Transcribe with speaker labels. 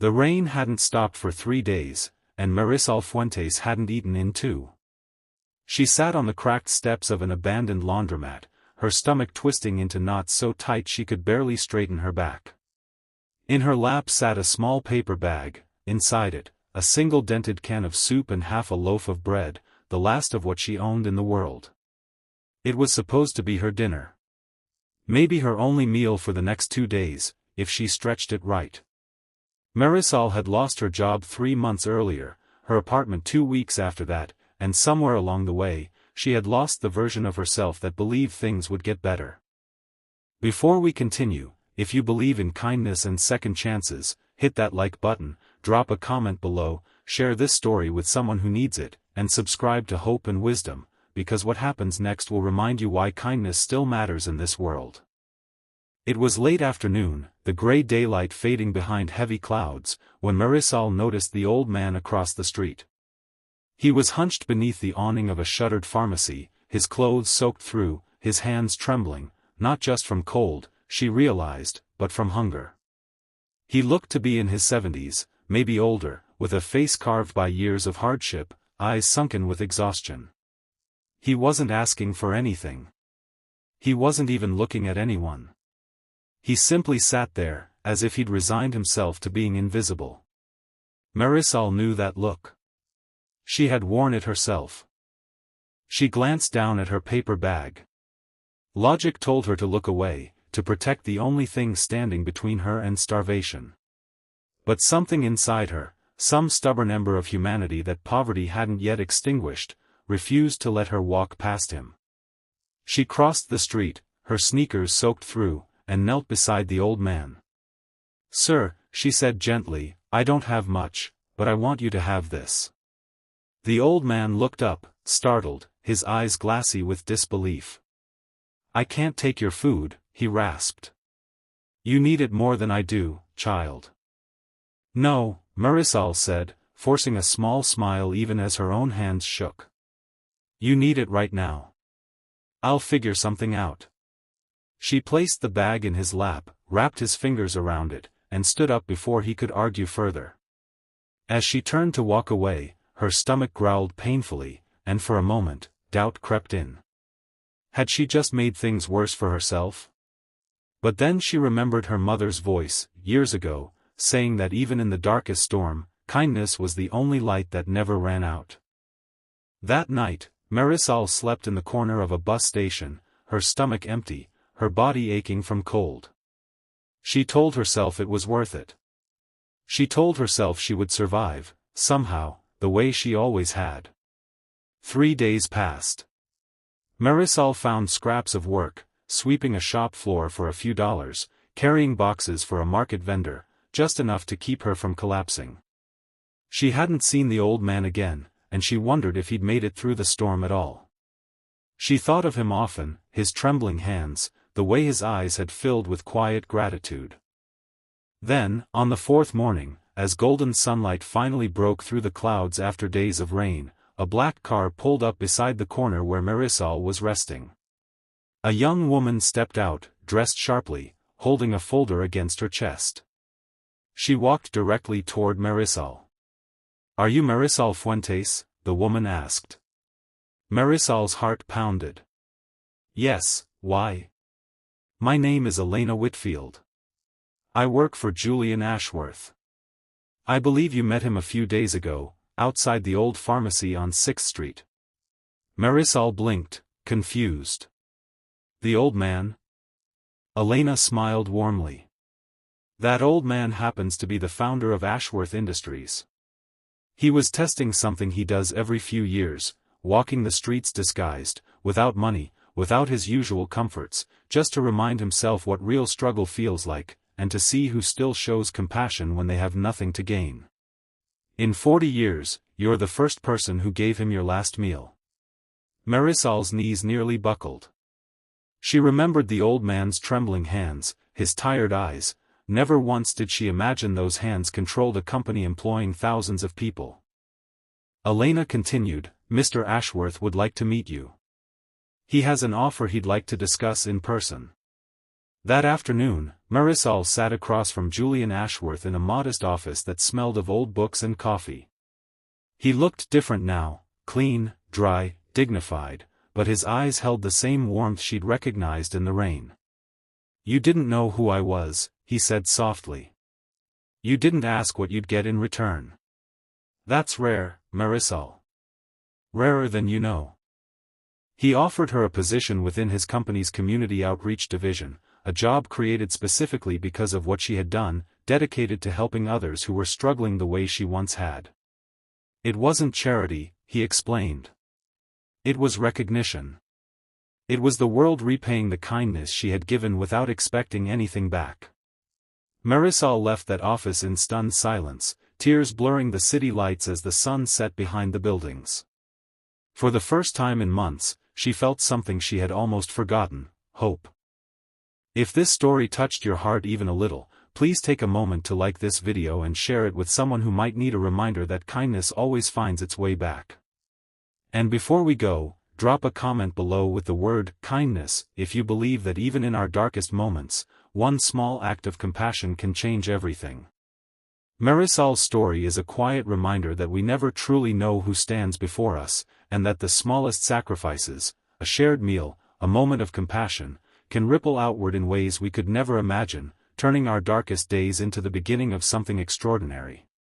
Speaker 1: The rain hadn't stopped for 3 days, and Marisol Fuentes hadn't eaten in 2. She sat on the cracked steps of an abandoned laundromat, her stomach twisting into knots so tight she could barely straighten her back. In her lap sat a small paper bag, inside it, a single dented can of soup and half a loaf of bread, the last of what she owned in the world. It was supposed to be her dinner. Maybe her only meal for the next 2 days, if she stretched it right. Marisol had lost her job 3 months earlier, her apartment 2 weeks after that, and somewhere along the way, she had lost the version of herself that believed things would get better. Before we continue, if you believe in kindness and second chances, hit that like button, drop a comment below, share this story with someone who needs it, and subscribe to Hope and Wisdom, because what happens next will remind you why kindness still matters in this world. It was late afternoon, the gray daylight fading behind heavy clouds, when Marisol noticed the old man across the street. He was hunched beneath the awning of a shuttered pharmacy, his clothes soaked through, his hands trembling, not just from cold, she realized, but from hunger. He looked to be in his 70s, maybe older, with a face carved by years of hardship, eyes sunken with exhaustion. He wasn't asking for anything. He wasn't even looking at anyone. He simply sat there, as if he'd resigned himself to being invisible. Marisol knew that look. She had worn it herself. She glanced down at her paper bag. Logic told her to look away, to protect the only thing standing between her and starvation. But something inside her, some stubborn ember of humanity that poverty hadn't yet extinguished, refused to let her walk past him. She crossed the street, her sneakers soaked through, and knelt beside the old man. "Sir," she said gently, "I don't have much, but I want you to have this." The old man looked up, startled, his eyes glassy with disbelief. "I can't take your food," he rasped. "You need it more than I do, child." "No," Marisol said, forcing a small smile even as her own hands shook. "You need it right now. I'll figure something out." She placed the bag in his lap, wrapped his fingers around it, and stood up before he could argue further. As she turned to walk away, her stomach growled painfully, and for a moment, doubt crept in. Had she just made things worse for herself? But then she remembered her mother's voice, years ago, saying that even in the darkest storm, kindness was the only light that never ran out. That night, Marisol slept in the corner of a bus station, her stomach empty, her body aching from cold. She told herself it was worth it. She told herself she would survive, somehow, the way she always had. 3 days passed. Marisol found scraps of work, sweeping a shop floor for a few dollars, carrying boxes for a market vendor, just enough to keep her from collapsing. She hadn't seen the old man again, and she wondered if he'd made it through the storm at all. She thought of him often, his trembling hands, the way his eyes had filled with quiet gratitude. Then, on the 4th morning, as golden sunlight finally broke through the clouds after days of rain, a black car pulled up beside the corner where Marisol was resting. A young woman stepped out, dressed sharply, holding a folder against her chest. She walked directly toward Marisol. "Are you Marisol Fuentes?" the woman asked. Marisol's heart pounded. "Yes, why?" "My name is Elena Whitfield. I work for Julian Ashworth. I believe you met him a few days ago, outside the old pharmacy on 6th Street. Marisol blinked, confused. "The old man?" Elena smiled warmly. "That old man happens to be the founder of Ashworth Industries. He was testing something he does every few years, walking the streets disguised, without money, without his usual comforts, just to remind himself what real struggle feels like, and to see who still shows compassion when they have nothing to gain. In 40 years, you're the first person who gave him your last meal." Marisol's knees nearly buckled. She remembered the old man's trembling hands, his tired eyes. Never once did she imagine those hands controlled a company employing thousands of people. Elena continued, "Mr. Ashworth would like to meet you. He has an offer he'd like to discuss in person." That afternoon, Marisol sat across from Julian Ashworth in a modest office that smelled of old books and coffee. He looked different now, clean, dry, dignified, but his eyes held the same warmth she'd recognized in the rain. "You didn't know who I was," he said softly. "You didn't ask what you'd get in return. That's rare, Marisol. Rarer than you know." He offered her a position within his company's community outreach division, a job created specifically because of what she had done, dedicated to helping others who were struggling the way she once had. It wasn't charity, he explained. It was recognition. It was the world repaying the kindness she had given without expecting anything back. Marisol left that office in stunned silence, tears blurring the city lights as the sun set behind the buildings. For the first time in months, she felt something she had almost forgotten: hope. If this story touched your heart even a little, please take a moment to like this video and share it with someone who might need a reminder that kindness always finds its way back. And before we go, drop a comment below with the word kindness if you believe that even in our darkest moments, one small act of compassion can change everything. Marisol's story is a quiet reminder that we never truly know who stands before us, and that the smallest sacrifices, a shared meal, a moment of compassion, can ripple outward in ways we could never imagine, turning our darkest days into the beginning of something extraordinary.